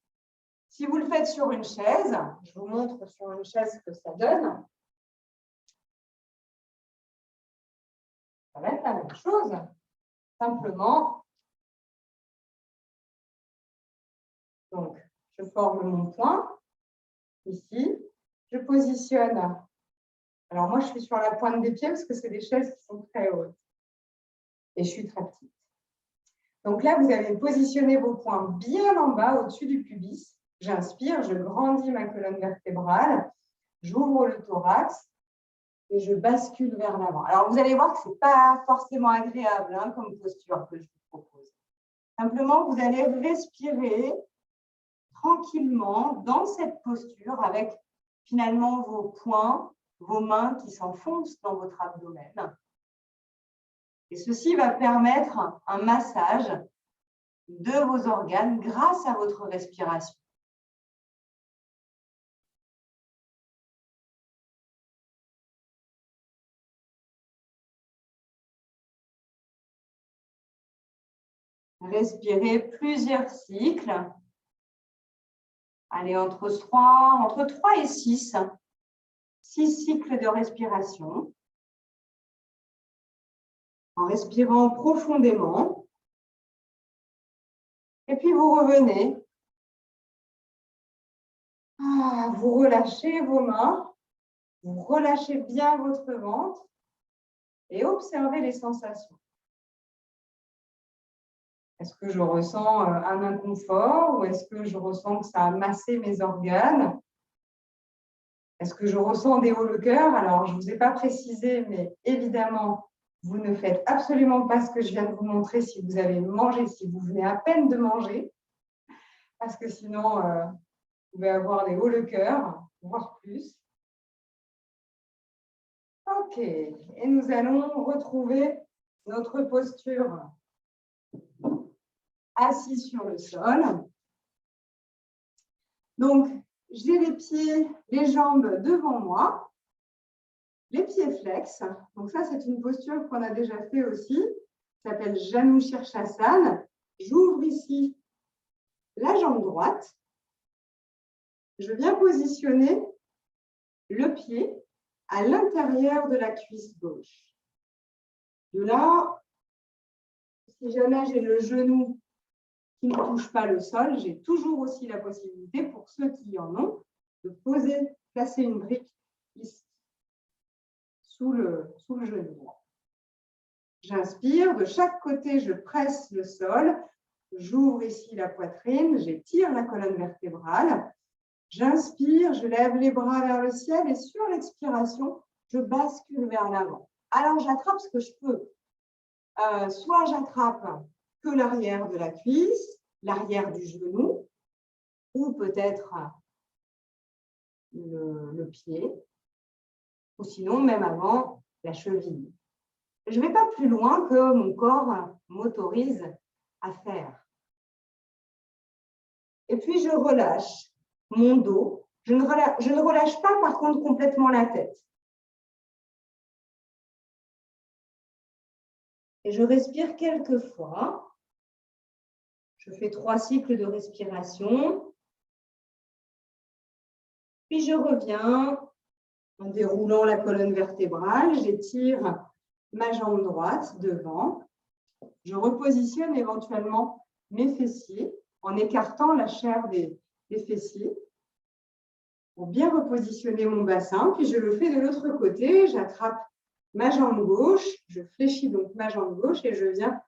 si vous le faites sur une chaise, je vous montre sur une chaise ce que ça donne. Ça va être la même chose. Simplement, donc, je forme mon poing ici. Je positionne Alors moi, je suis sur la pointe des pieds parce que c'est des chaises qui sont très hautes. Et je suis très petite. Donc là, vous allez positionner vos poings bien en bas, au-dessus du pubis. J'inspire, je grandis ma colonne vertébrale, j'ouvre le thorax et je bascule vers l'avant. Alors, vous allez voir que ce n'est pas forcément agréable comme posture que je vous propose. Simplement, vous allez respirer tranquillement dans cette posture avec finalement vos poings, vos mains qui s'enfoncent dans votre abdomen. Et ceci va permettre un massage de vos organes grâce à votre respiration. Respirez plusieurs cycles. Allez, entre 3 et 6. 6 cycles de respiration. En respirant profondément. Et puis, vous revenez. Vous relâchez vos mains. Vous relâchez bien votre ventre. Et observez les sensations. Est-ce que je ressens un inconfort ou est-ce que je ressens que ça a massé mes organes? Est-ce que je ressens des hauts le cœur? Alors, je ne vous ai pas précisé, mais évidemment, vous ne faites absolument pas ce que je viens de vous montrer si vous avez mangé, si vous venez à peine de manger, parce que sinon, vous pouvez avoir des hauts le cœur, voire plus. OK, et nous allons retrouver notre posture assis sur le sol. Donc, j'ai les pieds, les jambes devant moi, les pieds flex. Donc ça, c'est une posture qu'on a déjà fait aussi. Ça s'appelle Janu Shirshasana. J'ouvre ici la jambe droite. Je viens positionner le pied à l'intérieur de la cuisse gauche. De là, si jamais j'ai le genou qui ne touche pas le sol, j'ai toujours aussi la possibilité, pour ceux qui en ont, de placer une brique ici, sous le genou. J'inspire, de chaque côté, je presse le sol, j'ouvre ici la poitrine, j'étire la colonne vertébrale, j'inspire, je lève les bras vers le ciel et sur l'expiration, je bascule vers l'avant. Alors, j'attrape ce que je peux. Soit j'attrape que l'arrière de la cuisse, l'arrière du genou, ou peut-être le pied, ou sinon même avant la cheville. Je ne vais pas plus loin que mon corps m'autorise à faire. Et puis, je relâche mon dos. Je ne relâche pas, par contre, complètement la tête. Et je respire quelques fois. Je fais 3 cycles de respiration. Puis, je reviens en déroulant la colonne vertébrale. J'étire ma jambe droite devant. Je repositionne éventuellement mes fessiers en écartant la chair des fessiers pour bien repositionner mon bassin. Puis je le fais de l'autre côté. J'attrape ma jambe gauche. Je fléchis donc ma jambe gauche et je viens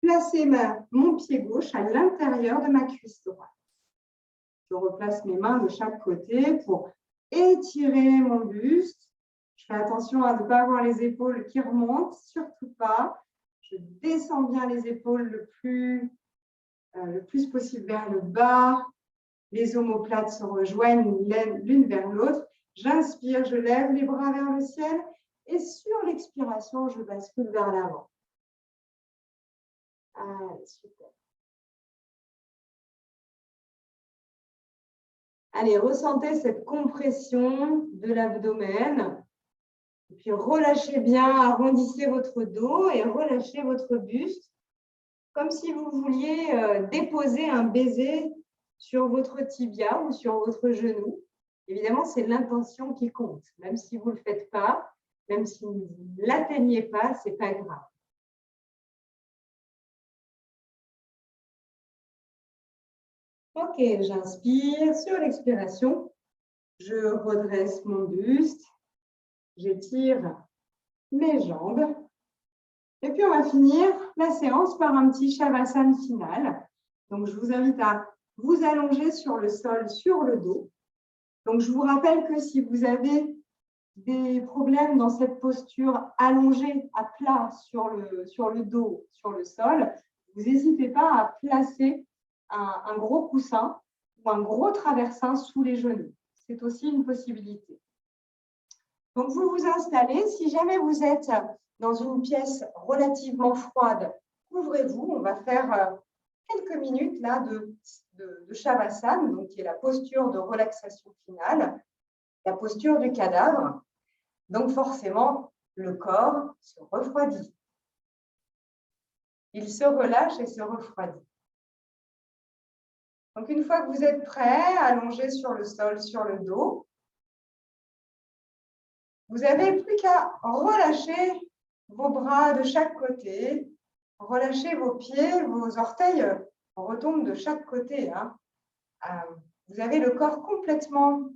placer mon pied gauche à l'intérieur de ma cuisse droite. Je replace mes mains de chaque côté pour étirer mon buste. Je fais attention à ne pas avoir les épaules qui remontent, surtout pas. Je descends bien les épaules le plus possible vers le bas. Les omoplates se rejoignent l'une vers l'autre. J'inspire, je lève les bras vers le ciel et sur l'expiration, je bascule vers l'avant. Allez, super. Allez, ressentez cette compression de l'abdomen. Et puis, relâchez bien, arrondissez votre dos et relâchez votre buste, comme si vous vouliez déposer un baiser sur votre tibia ou sur votre genou. Évidemment, c'est l'intention qui compte. Même si vous ne le faites pas, même si vous ne l'atteignez pas, ce n'est pas grave. Ok, j'inspire. Sur l'expiration, je redresse mon buste. J'étire mes jambes. Et puis, on va finir la séance par un petit Shavasana final. Donc, je vous invite à vous allonger sur le sol, sur le dos. Donc, je vous rappelle que si vous avez des problèmes dans cette posture allongée à plat sur le dos, sur le sol, vous n'hésitez pas à placer un gros coussin ou un gros traversin sous les genoux. C'est aussi une possibilité. Donc, vous vous installez. Si jamais vous êtes dans une pièce relativement froide, couvrez-vous. On va faire quelques minutes là de Shavasana, donc qui est la posture de relaxation finale, la posture du cadavre. Donc, forcément, le corps se refroidit. Il se relâche et se refroidit. Donc, une fois que vous êtes prêt, allongé sur le sol, sur le dos, vous n'avez plus qu'à relâcher vos bras de chaque côté, relâcher vos pieds, vos orteils retombent de chaque côté. Vous avez le corps complètement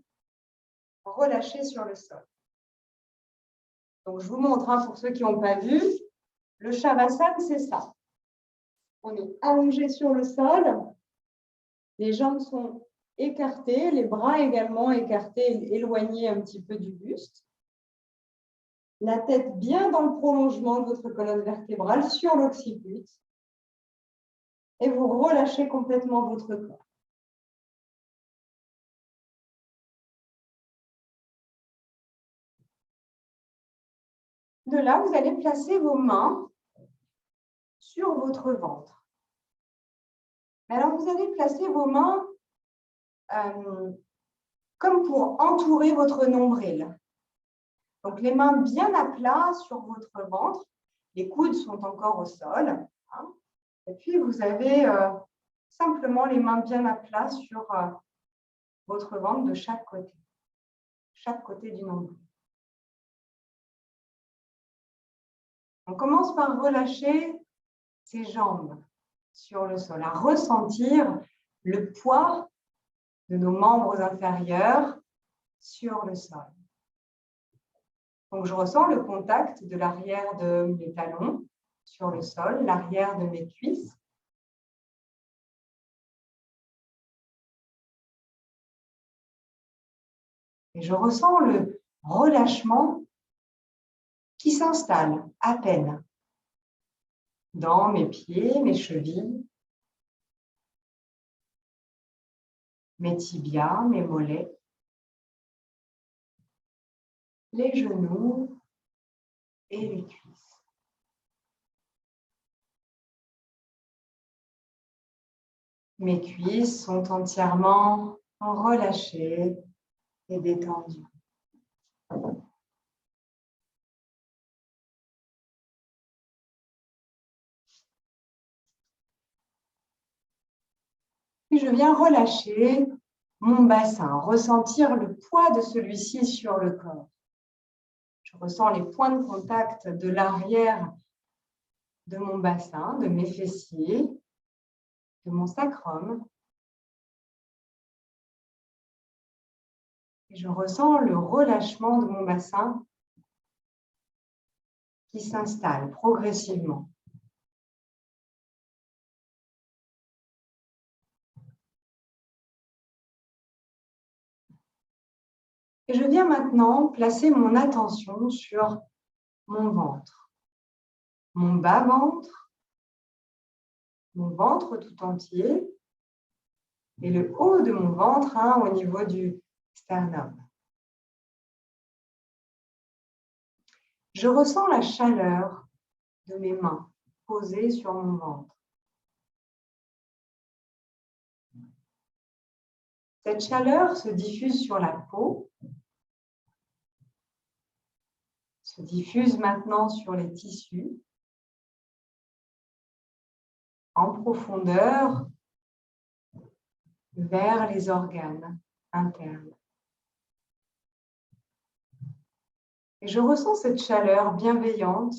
relâché sur le sol. Donc, je vous montre, pour ceux qui n'ont pas vu, le Shavasana, c'est ça. On est allongé sur le sol, les jambes sont écartées, les bras également écartés, éloignés un petit peu du buste. La tête bien dans le prolongement de votre colonne vertébrale sur l'occiput. Et vous relâchez complètement votre corps. De là, vous allez placer vos mains sur votre ventre. Alors, vous allez placer vos mains comme pour entourer votre nombril. Donc, les mains bien à plat sur votre ventre. Les coudes sont encore au sol. Et puis, vous avez simplement les mains bien à plat sur votre ventre de chaque côté du nombril. On commence par relâcher ses jambes sur le sol, à ressentir le poids de nos membres inférieurs sur le sol. Donc, je ressens le contact de l'arrière de mes talons sur le sol, l'arrière de mes cuisses. Et je ressens le relâchement qui s'installe à peine dans mes pieds, mes chevilles, mes tibias, mes mollets, les genoux et les cuisses. Mes cuisses sont entièrement relâchées et détendues. Puis je viens relâcher mon bassin, ressentir le poids de celui-ci sur le corps. Je ressens les points de contact de l'arrière de mon bassin, de mes fessiers, de mon sacrum. Et je ressens le relâchement de mon bassin qui s'installe progressivement. Et je viens maintenant placer mon attention sur mon ventre, mon bas-ventre, mon ventre tout entier et le haut de mon ventre au niveau du sternum. Je ressens la chaleur de mes mains posées sur mon ventre. Cette chaleur se diffuse sur la peau, se diffuse maintenant sur les tissus, en profondeur vers les organes internes. Et je ressens cette chaleur bienveillante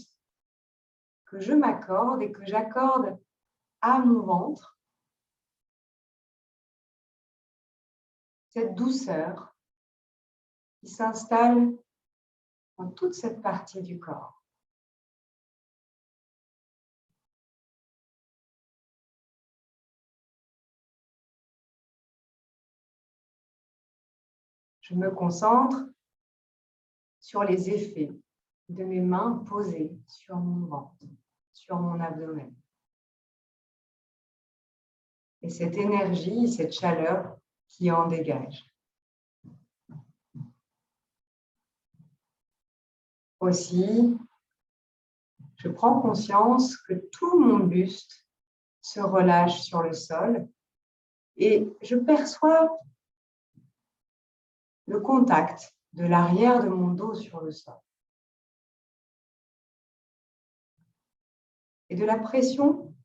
que je m'accorde et que j'accorde à mon ventre. Cette douceur qui s'installe dans toute cette partie du corps. Je me concentre sur les effets de mes mains posées sur mon ventre, sur mon abdomen. Et cette énergie, cette chaleur qui en dégage. Aussi, je prends conscience que tout mon buste se relâche sur le sol et je perçois le contact de l'arrière de mon dos sur le sol et de la pression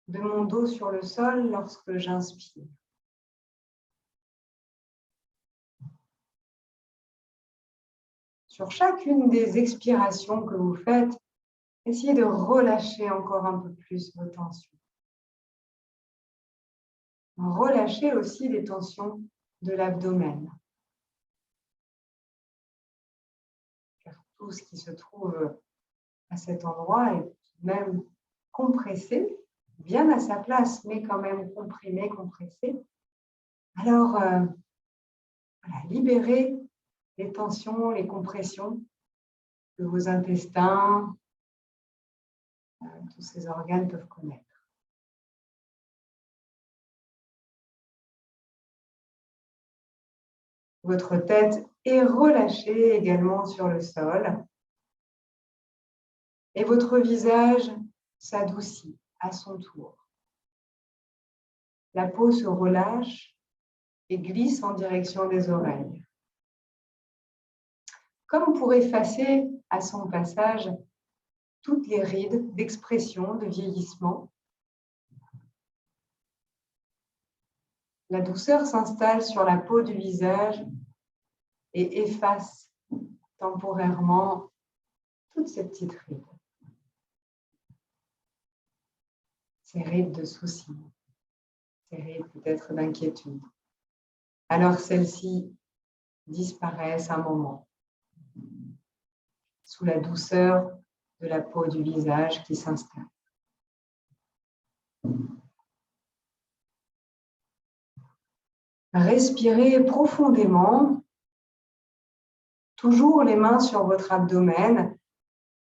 de mon dos sur le sol lorsque j'inspire. Sur chacune des expirations que vous faites, essayez de relâcher encore un peu plus vos tensions. Relâchez aussi les tensions de l'abdomen. Car tout ce qui se trouve à cet endroit est même compressé, bien à sa place, mais quand même comprimé, compressé. Alors, voilà, libérez les tensions, les compressions que vos intestins, tous ces organes peuvent connaître. Votre tête est relâchée également sur le sol et votre visage s'adoucit à son tour. La peau se relâche et glisse en direction des oreilles. Comme pour effacer à son passage toutes les rides d'expression, de vieillissement. La douceur s'installe sur la peau du visage et efface temporairement toutes ces petites rides. Ces rides de soucis, ces rides peut-être d'inquiétude. Alors celles-ci disparaissent un moment sous la douceur de la peau du visage qui s'installe. Respirez profondément, toujours les mains sur votre abdomen.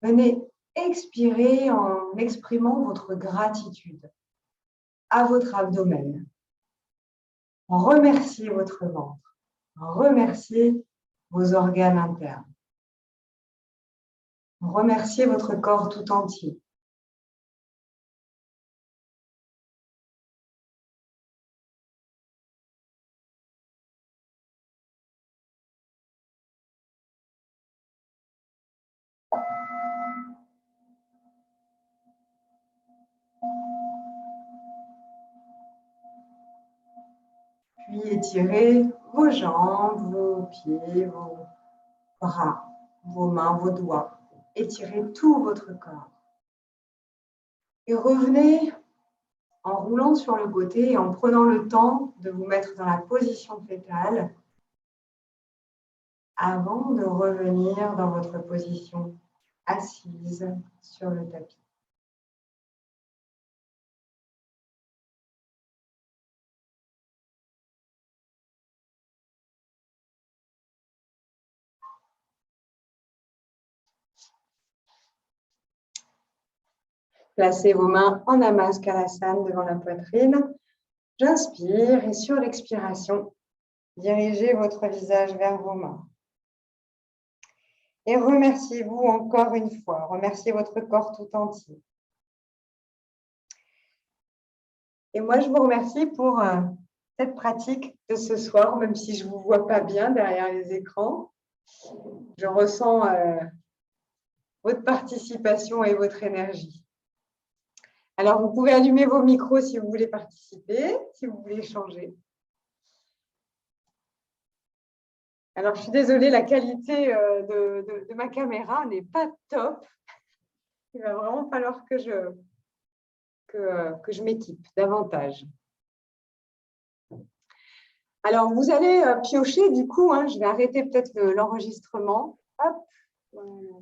Venez expirer en exprimant votre gratitude à votre abdomen. Remerciez votre ventre, remerciez vos organes internes. Remerciez votre corps tout entier. Puis étirez vos jambes, vos pieds, vos bras, vos mains, vos doigts. Étirez tout votre corps. Et revenez en roulant sur le côté et en prenant le temps de vous mettre dans la position fétale avant de revenir dans votre position assise sur le tapis. Placez vos mains en Namaskalasana devant la poitrine. J'inspire et sur l'expiration, dirigez votre visage vers vos mains. Et remerciez-vous encore une fois. Remerciez votre corps tout entier. Et moi, je vous remercie pour cette pratique de ce soir, même si je ne vous vois pas bien derrière les écrans. Je ressens votre participation et votre énergie. Alors, vous pouvez allumer vos micros si vous voulez participer, si vous voulez échanger. Alors, je suis désolée, la qualité de ma caméra n'est pas top. Il va vraiment falloir que je m'équipe davantage. Alors, vous allez piocher, du coup, je vais arrêter peut-être l'enregistrement. Hop, Voilà.